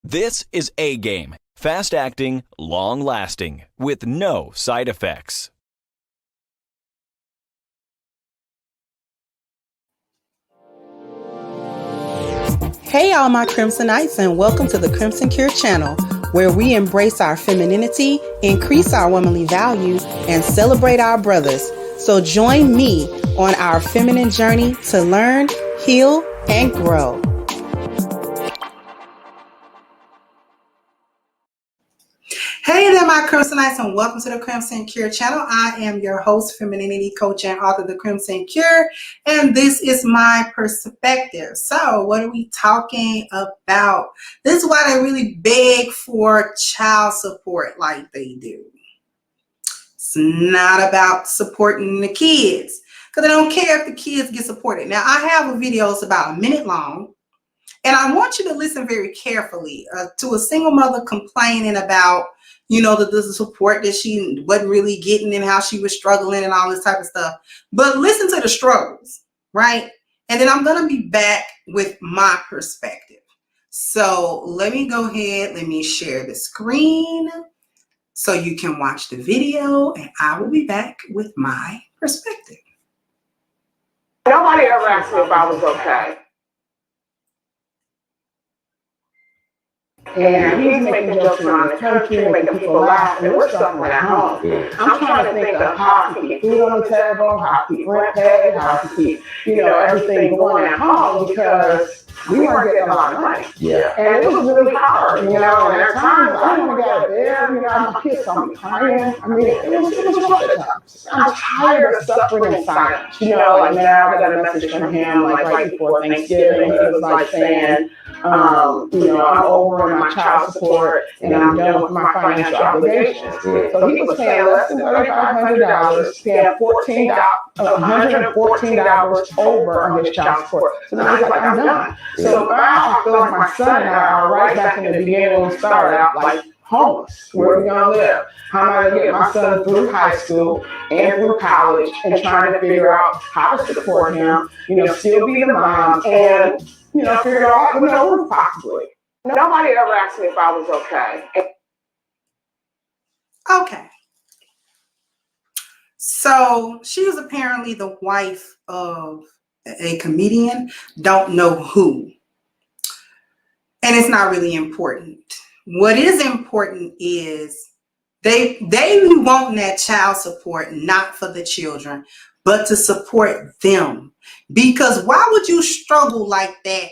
This is A Game. Fast acting, long lasting, with no side effects. Hey all my Crimsonites, and welcome to the Crimson Cure channel, where we embrace our femininity, increase our womanly value, and celebrate our brothers. So join me on our feminine journey to learn, heal, and grow. Hey there, my Crimsonites, and welcome to the Crimson Cure channel. I am your host, femininity coach, and author of The Crimson Cure, and this is my perspective. So, what are we talking about? This is why they really beg for child support like they do. It's not about supporting the kids, because they don't care if the kids get supported. Now, I have a video that's about a minute long, and I want you to listen very carefully to a single mother complaining about the support that she wasn't really getting and how she was struggling and all this type of stuff. But listen to the struggles, right? And then I'm going to be back with my perspective. So let me go ahead. Let me share the screen so you can watch the video, and I will be back with my perspective. Nobody ever asked me if I was okay. And he's making jokes around the country, making people laugh, and we're suffering at home. I'm trying to think of how to keep food on the table, how to keep rent paid, how to keep, everything going at home, because we weren't getting a lot of money. Yeah. And it was really hard, and at times I didn't want to get out of bed, my kids saw me crying. I mean, it was rough at times. I'm tired of suffering in silence. Like now I got a message from him, like right before Thanksgiving. He was like saying, I'm over in my child support and I'm done with my financial obligations. So he was paying less than $3,500, paying $114 over on his child support. So now he's like, I'm done. So now I feel like my son and I are right back in the beginning when we started out, like homeless. Where are we gonna live? How am I gonna get my son through high school and through college, and trying to figure out how to support him, still be the mom, and figure it out with no roof possibly. Nobody ever asked me if I was okay. Okay. So she was apparently the wife of a comedian, don't know who. And it's not really important. What is important is they want that child support not for the children, but to support them. Because why would you struggle like that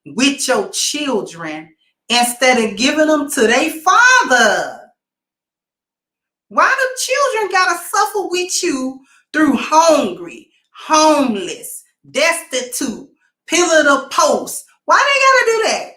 with your children instead of giving them to their father? Why do children gotta suffer with you through hungry, homeless, destitute, pillar to post? Why they gotta do that?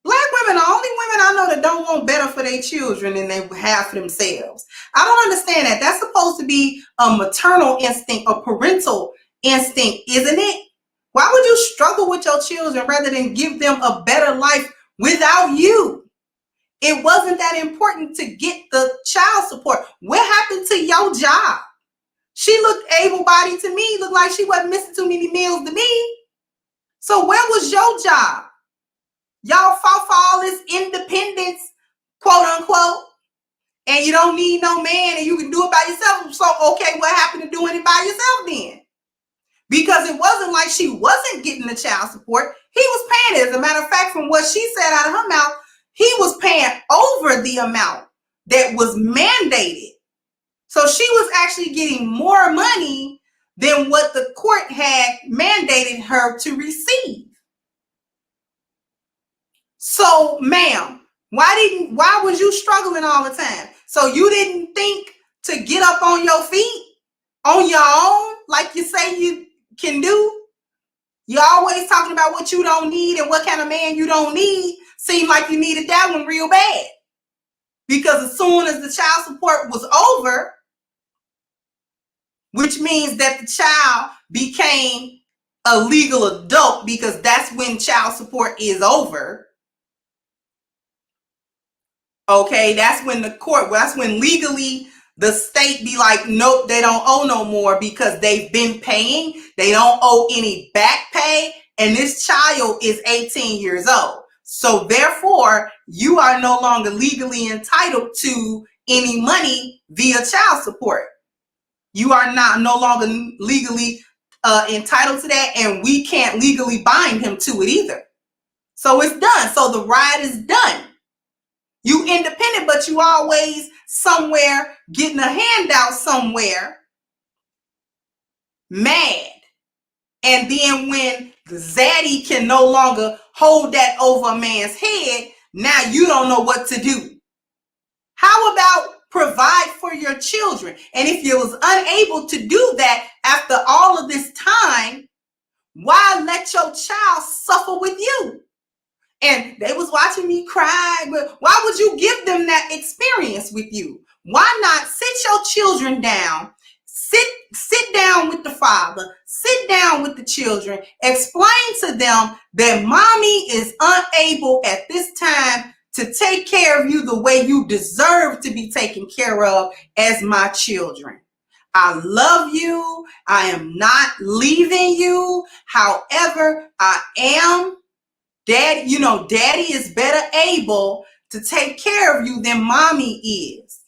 Black women, the only women I know that don't want better for their children than they have for themselves. I don't understand that. That's supposed to be a maternal instinct, a parental instinct, isn't it? Why would you struggle with your children rather than give them a better life without you? It wasn't that important to get the child support. What happened to your job? She looked able-bodied to me, looked like she wasn't missing too many meals to me. So where was your job? Y'all fought for all this independence, quote unquote, and you don't need no man and you can do it by yourself. So, okay, what happened to doing it by yourself then? Because it wasn't like she wasn't getting the child support. He was paying it. As a matter of fact, from what she said out of her mouth, he was paying over the amount that was mandated. So she was actually getting more money than what the court had mandated her to receive. So, ma'am, why was you struggling all the time? So you didn't think to get up on your feet on your own like you say you can do? You're always talking about what you don't need and what kind of man you don't need. Seemed like you needed that one real bad. Because as soon as the child support was over, which means that the child became a legal adult, because that's when child support is over. Okay, that's when that's when legally the state be like, nope, they don't owe no more because they've been paying. They don't owe any back pay. And this child is 18 years old. So therefore, you are no longer legally entitled to any money via child support. You are no longer legally entitled to that, and we can't legally bind him to it either. So it's done. So the ride is done. You independent, but you always somewhere getting a handout somewhere, mad. And then when the zaddy can no longer hold that over a man's head, now you don't know what to do. How about provide for your children? And if you was unable to do that after all of this time, why let your child suffer with you? And they was watching me cry, but why would you give them that experience with you? Why not sit your children down, sit down with the father, sit down with the children, explain to them that mommy is unable at this time to take care of you the way you deserve to be taken care of as my children. I love you. I am not leaving you. However, I am. Daddy, daddy is better able to take care of you than mommy is.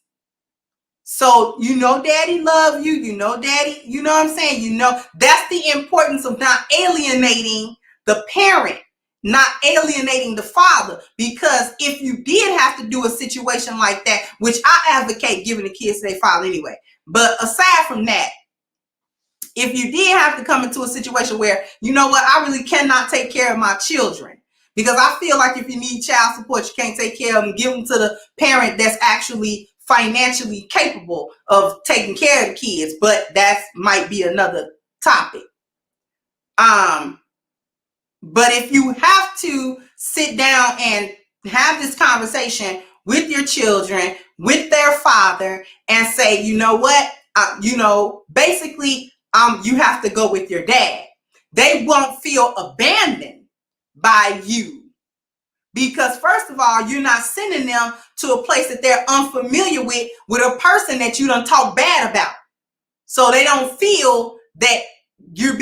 So, daddy love you, daddy, you know what I'm saying? That's the importance of not alienating the parent, not alienating the father. Because if you did have to do a situation like that, which I advocate giving the kids to their father anyway. But aside from that, if you did have to come into a situation where, you know what, I really cannot take care of my children, because I feel like if you need child support, you can't take care of them, give them to the parent that's actually financially capable of taking care of the kids. But that might be another topic. But if you have to sit down and have this conversation with your children, with their father, and say, you know what, basically, you have to go with your dad. They won't feel abandoned by you. Because first of all, you're not sending them to a place that they're unfamiliar with a person that you done talk bad about. So they don't feel that they're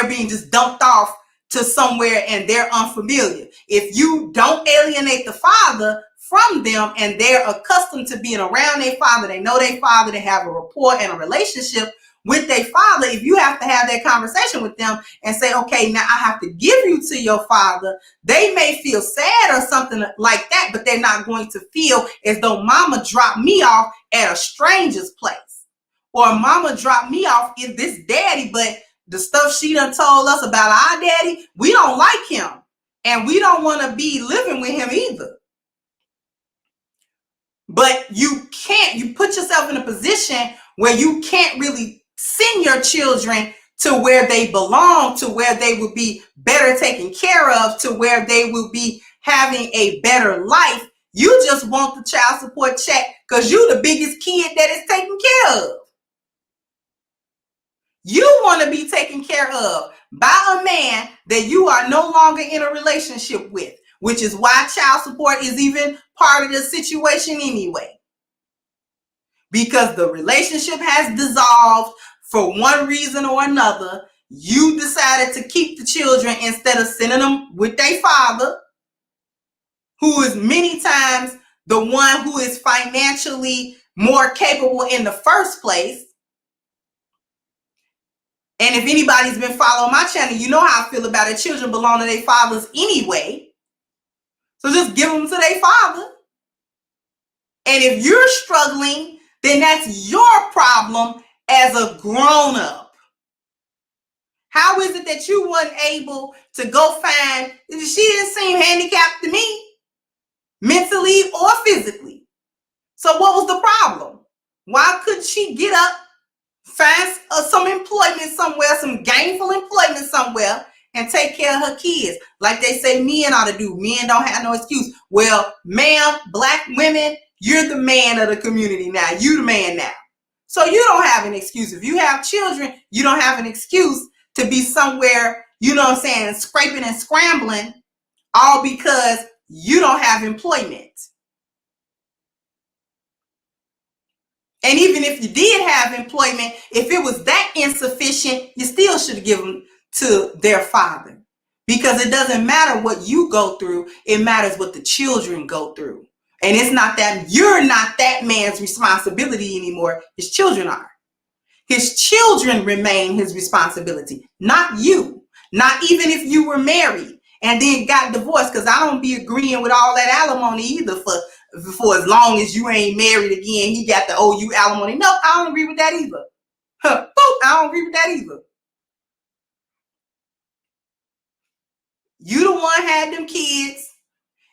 being just dumped off to somewhere and they're unfamiliar. If you don't alienate the father from them and they're accustomed to being around their father, they know their father, they have a rapport and a relationship with their father. If you have to have that conversation with them and say, okay, now I have to give you to your father, they may feel sad or something like that, but they're not going to feel as though mama dropped me off at a stranger's place. Or mama dropped me off is this daddy, but the stuff she done told us about our daddy, we don't like him. And we don't want to be living with him either. But you put yourself in a position where you can't really send your children to where they belong, to where they will be better taken care of, to where they will be having a better life. You just want the child support check because you're the biggest kid that is taken care of. You want to be taken care of by a man that you are no longer in a relationship with, which is why child support is even part of the situation anyway. Because the relationship has dissolved for one reason or another. You decided to keep the children instead of sending them with their father, who is many times the one who is financially more capable in the first place. And if anybody's been following my channel, you know how I feel about it. Children belong to their fathers anyway. So just give them to their father. And if you're struggling, then that's your problem as a grown-up. How is it that you weren't able to go find, she didn't seem handicapped to me, mentally or physically. So what was the problem? Why couldn't she get up, find some employment somewhere, some gainful employment somewhere, and take care of her kids? Like they say men ought to do. Men don't have no excuse. Well, ma'am, black women, you're the man of the community now. You the man now. So you don't have an excuse. If you have children, you don't have an excuse to be somewhere, you know what I'm saying, scraping and scrambling, all because you don't have employment. And even if you did have employment, if it was that insufficient, you still should give them to their father. Because it doesn't matter what you go through. It matters what the children go through. And it's not that you're not that man's responsibility anymore. His children are. His children remain his responsibility, not you. Not even if you were married and then got divorced, because I don't be agreeing with all that alimony either for as long as you ain't married again. He got to owe you alimony. No, I don't agree with that either. I don't agree with that either. You the one had them kids.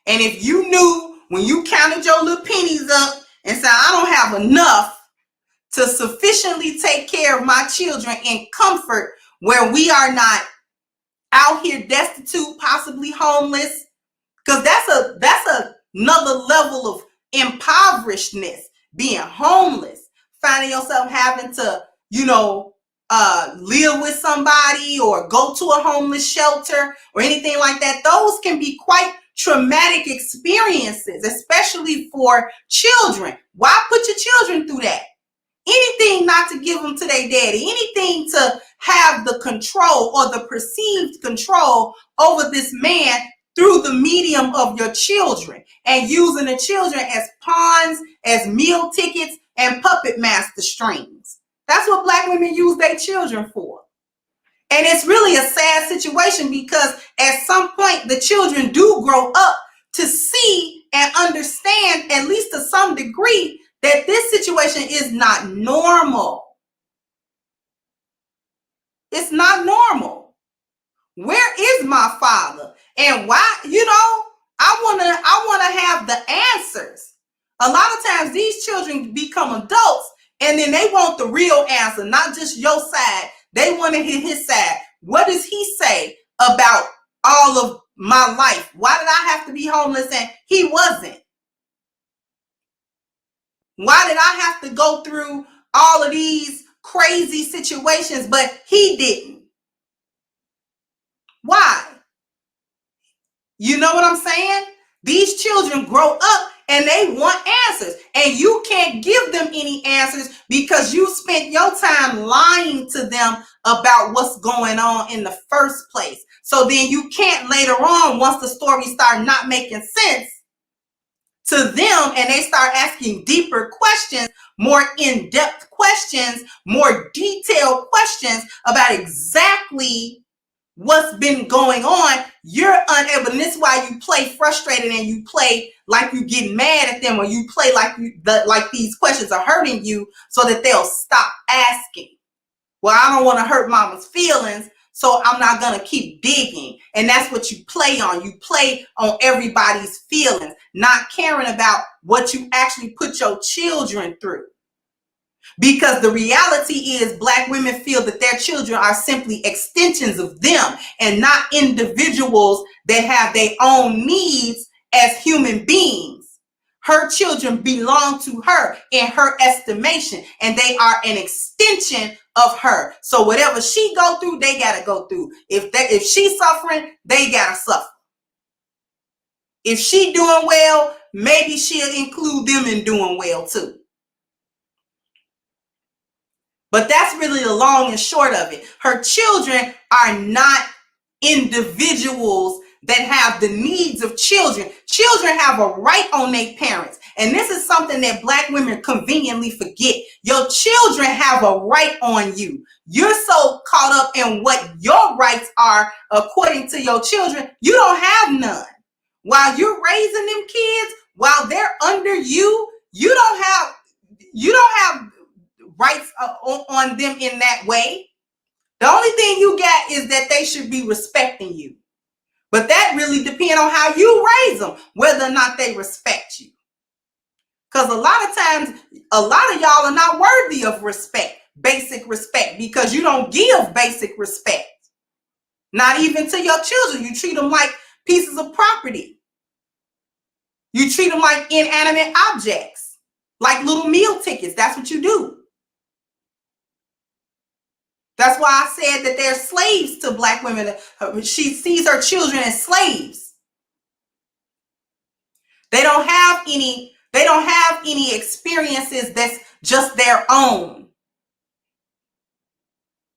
And if you knew when you counted your little pennies up and said, I don't have enough to sufficiently take care of my children in comfort, where we are not out here destitute, possibly homeless, because that's another level of impoverishedness, being homeless, finding yourself having to, live with somebody or go to a homeless shelter or anything like that. Those can be quite traumatic experiences, especially for children. Why put your children through that? Anything not to give them to their daddy, anything to have the control or the perceived control over this man through the medium of your children, and using the children as pawns, as meal tickets, and puppet master strings. That's what Black women use their children for. And it's really a sad situation, because at some point the children do grow up to see and understand, at least to some degree, that this situation is not normal. It's not normal. Where is my father? And why, I want to have the answers. A lot of times these children become adults and then they want the real answer, not just your side. They want to hear his side. What does he say about all of my life? Why did I have to be homeless and he wasn't? Why did I have to go through all of these crazy situations, but he didn't? Why? You know what I'm saying? These children grow up and they want answers, and you can't give them any answers because you spent your time lying to them about what's going on in the first place. So then you can't later on, once the story starts not making sense to them and they start asking deeper questions, more in-depth questions, more detailed questions about exactly what's been going on, you're unable. And this is why you play frustrated and you play like you get mad at them, or you play like these questions are hurting you, so that they'll stop asking. Well, I don't want to hurt mama's feelings, so I'm not going to keep digging. And that's what you play on. You play on everybody's feelings, not caring about what you actually put your children through. Because the reality is, Black women feel that their children are simply extensions of them and not individuals that have their own needs as human beings. Her children belong to her in her estimation, and they are an extension of her. So whatever she go through, they got to go through. If she's suffering, they got to suffer. If she doing well, maybe she'll include them in doing well too. But that's really the long and short of it. Her children are not individuals that have the needs of children. Children have a right on their parents. And this is something that Black women conveniently forget. Your children have a right on you. You're so caught up in what your rights are according to your children, you don't have none. While you're raising them kids, while they're under you, you don't have rights on them in that way. The only thing you got is that they should be respecting you. But that really depends on how you raise them, whether or not they respect you. Because a lot of times, a lot of y'all are not worthy of respect, basic respect, because you don't give basic respect. Not even to your children. You treat them like pieces of property. You treat them like inanimate objects, like little meal tickets. That's what you do. That's why I said that they're slaves to Black women. She sees her children as slaves. They don't have any experiences that's just their own.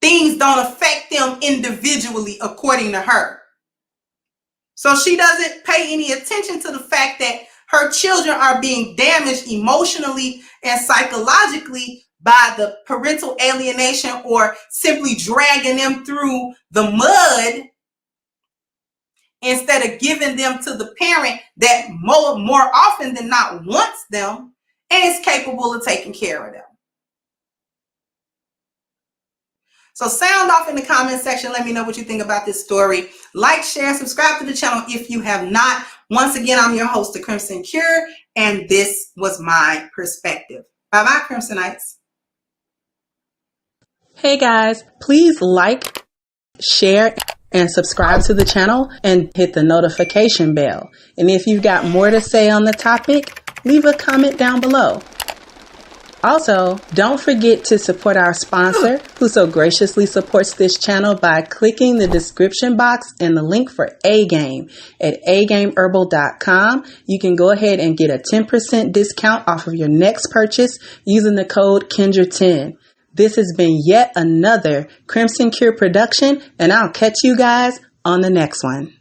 Things don't affect them individually according to her. So she doesn't pay any attention to the fact that her children are being damaged emotionally and psychologically by the parental alienation or simply dragging them through the mud instead of giving them to the parent that more often than not wants them and is capable of taking care of them. So sound off in the comment section. Let me know what you think about this story. Like, share, subscribe to the channel if you have not. Once again, I'm your host, The Crimson Cure, and this was my perspective. Bye-bye, Crimsonites. Hey guys, please like, share, and subscribe to the channel and hit the notification bell. And if you've got more to say on the topic, leave a comment down below. Also, don't forget to support our sponsor who so graciously supports this channel by clicking the description box and the link for A-Game at agameherbal.com. You can go ahead and get a 10% discount off of your next purchase using the code Kendra10. This has been yet another Crimson Cure production, and I'll catch you guys on the next one.